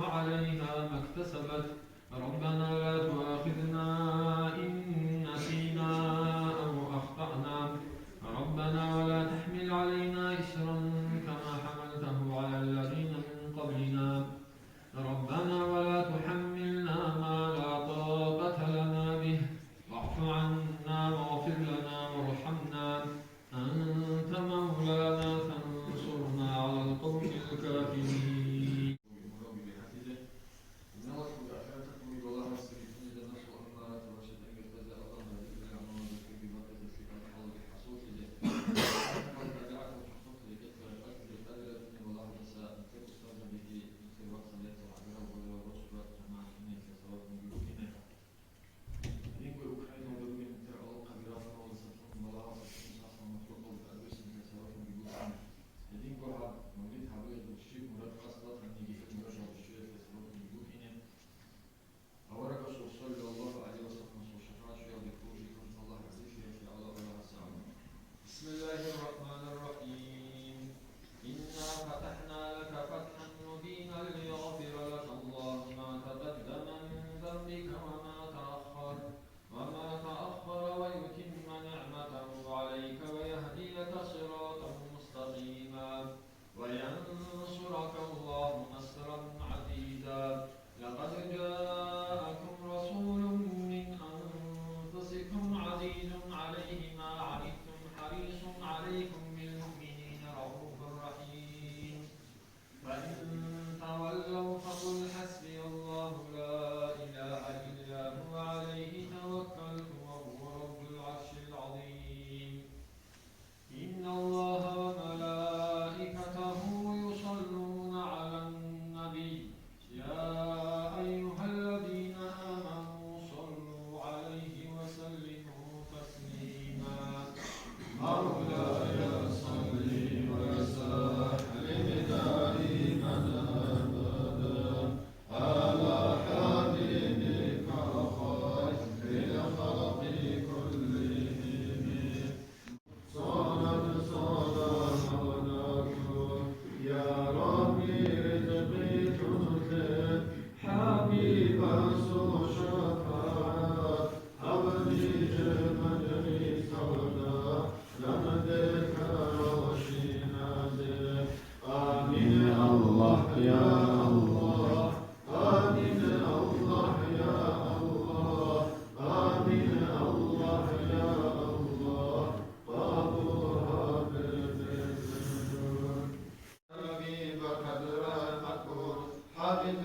وعليها ما اكتسبت ربنا لا تؤاخذنا إن نسينا أو أخطأنا ربنا ولا تحمل علينا إسرا كما حملته على الذين من قبلنا ربنا ولا تحملنا ما لا طاقة لنا به واعف عنا واغفر لنا وارحمنا أنت مولانا فانصرنا على القوم الكافرين. بسم الله الرحمن الرحيم إنا فتحنا لك فتحا مبينا ليغفر لك الله ما تقدم من ذنبك وما تأخر ويتم نعمته عليك ويهديك صراطا مستقيما وينصرك الله نصرا عزيزا لقد جاءكم رسول من أنفسكم عزيز عليه ما عنتم حريص عليكم بالمؤمنين رؤوف رحيم فإن تولوا فقل حسبي الله لا إله إلا هو عليه توكلت وهو رب العرش العظيم إن الله وملائكته يصلون على النبي يا أيها الذين آمنوا صلوا عليه وسلموا تسليما مولاي صل وسلم دائما أبدا على حبيبك خير الخلق كلهم صلاة صلاتك يا ربي رزقي تنزل حبيب شفاعة حبلي جمجري صلاة لمدك روشنا آمين الله يا الله آمين الله يا الله آمين الله يا الله بابها بالمجنون حبيب قدر المكون حبيب